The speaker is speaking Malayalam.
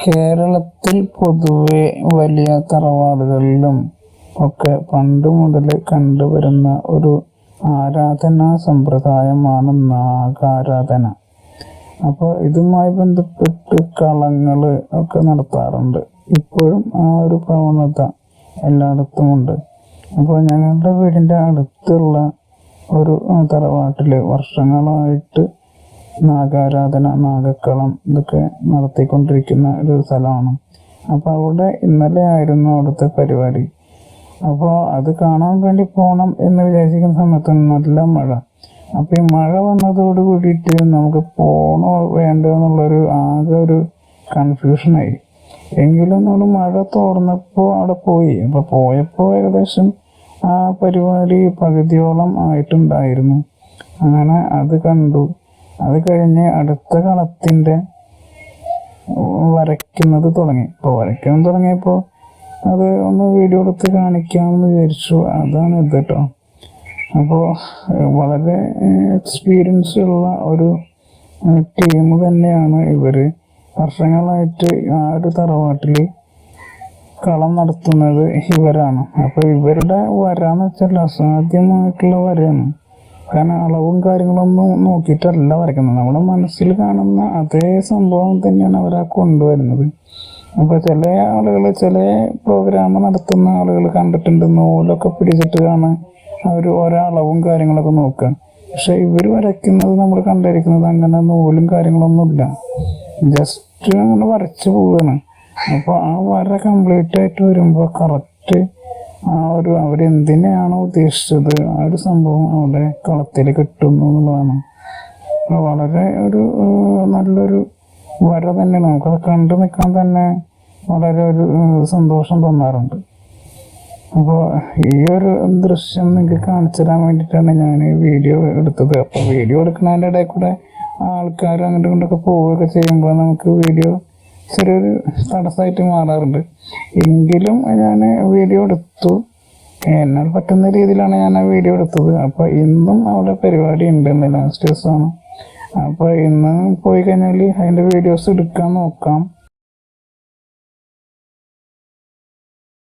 കേരളത്തിൽ പൊതുവെ വലിയ തറവാടുകളിലും ഒക്കെ പണ്ട് മുതൽ കണ്ടുവരുന്ന ഒരു ആരാധനാ സമ്പ്രദായമാണ് നാഗാരാധന. അപ്പോൾ ഇതുമായി ബന്ധപ്പെട്ട് കളങ്ങൾ ഒക്കെ നടത്താറുണ്ട്. ഇപ്പോഴും ആ ഒരു പ്രവണത എല്ലായിടത്തുമുണ്ട്. അപ്പോൾ ഞങ്ങളുടെ വീടിൻ്റെ അടുത്തുള്ള ഒരു തറവാട്ടിൽ വർഷങ്ങളായിട്ട് നാഗാരാധന, നാഗക്കളം ഇതൊക്കെ നടത്തിക്കൊണ്ടിരിക്കുന്ന ഒരു സ്ഥലമാണ്. അപ്പോൾ അവിടെ ഇന്നലെ ആയിരുന്നു അവിടുത്തെ പരിപാടി. അപ്പോൾ അത് കാണാൻ വേണ്ടി പോകണം എന്ന് വിചാരിക്കുന്ന സമയത്ത് നല്ല മഴ. അപ്പോൾ ഈ മഴ വന്നതോട് കൂടിയിട്ട് നമുക്ക് പോകണോ വേണ്ടോ എന്നുള്ളൊരു ആകെ ഒരു കൺഫ്യൂഷനായി. എങ്കിലും നമ്മൾ മഴ തോർന്നപ്പോൾ അവിടെ പോയി. അപ്പോൾ പോയപ്പോൾ ഏകദേശം ആ പരിപാടി പകുതിയോളം ആയിട്ടുണ്ടായിരുന്നു. അങ്ങനെ അത് കണ്ടു. അത് കഴിഞ്ഞ് അടുത്ത കളത്തിൻ്റെ വരയ്ക്കുന്നത് തുടങ്ങി. ഇപ്പോൾ വരയ്ക്കാൻ തുടങ്ങിയപ്പോൾ അത് ഒന്ന് വീഡിയോ എടുത്ത് കാണിക്കാമെന്ന് വിചാരിച്ചു. അതാണ് ഇത് കേട്ടോ. അപ്പോൾ വളരെ എക്സ്പീരിയൻസ് ഉള്ള ഒരു ടീം തന്നെയാണ് ഇവർ. വർഷങ്ങളായിട്ട് ആ ഒരു തറവാട്ടിൽ കളം നടത്തുന്നത് ഇവരാണ്. അപ്പോൾ ഇവരുടെ വരാന്ന് വെച്ചാൽ അസാധ്യമായിട്ടുള്ള വരയാണ്. കാരണം അളവും കാര്യങ്ങളൊന്നും നോക്കിയിട്ടല്ല വരയ്ക്കുന്നത്. നമ്മുടെ മനസ്സിൽ കാണുന്ന അതേ സംഭവം തന്നെയാണ് അവരാ കൊണ്ടുവരുന്നത്. അപ്പോൾ ചില ആളുകൾ, ചില പ്രോഗ്രാം നടത്തുന്ന ആളുകൾ കണ്ടിട്ടുണ്ട്, നൂലൊക്കെ പിടിച്ചിട്ടാണ് അവർ ഓരോ അളവും കാര്യങ്ങളൊക്കെ നോക്കുക. പക്ഷെ ഇവർ വരയ്ക്കുന്നത്, നമ്മൾ കണ്ടിരിക്കുന്നത് അങ്ങനെ നൂലും കാര്യങ്ങളൊന്നുമില്ല. ജസ്റ്റ് അങ്ങനെ വരച്ച് പോവുകയാണ്. അപ്പോൾ ആ വര കംപ്ലീറ്റ് ആയിട്ട് വരുമ്പോൾ കറക്റ്റ് ആ ഒരു അവരെന്തിനെയാണോ ഉദ്ദേശിച്ചത് ആ ഒരു സംഭവം അവിടെ കളത്തിൽ കിട്ടുന്നു എന്നുള്ളതാണ്. വളരെ ഒരു നല്ലൊരു വര തന്നെയാണ്. നമുക്കത് കണ്ടു നിൽക്കാൻ തന്നെ വളരെ ഒരു സന്തോഷം തോന്നാറുണ്ട്. അപ്പോൾ ഈ ഒരു ദൃശ്യം നിങ്ങൾക്ക് കാണിച്ചു തരാൻ വേണ്ടിയിട്ടാണ് ഞാൻ വീഡിയോ എടുത്തത്. അപ്പോൾ വീഡിയോ എടുക്കുന്നതിൻ്റെ ഇടയിൽ കൂടെ ആൾക്കാർ അങ്ങോട്ട് കൊണ്ടൊക്കെ പോവുകയൊക്കെ ചെയ്യുമ്പോൾ നമുക്ക് വീഡിയോ ചെറിയൊരു തടസ്സമായിട്ട് മാറാറുണ്ട്. എങ്കിലും ഞാൻ വീഡിയോ എടുത്തു. എന്നാൽ പറ്റുന്ന രീതിയിലാണ് ഞാൻ ആ വീഡിയോ എടുത്തത്. അപ്പോൾ ഇന്നും അവിടെ പരിപാടി ഉണ്ട്, ലാസ്റ്റ് ദിവസമാണ്. അപ്പോൾ ഇന്ന് പോയി കഴിഞ്ഞാൽ അതിൻ്റെ വീഡിയോസ് എടുക്കാൻ നോക്കാം.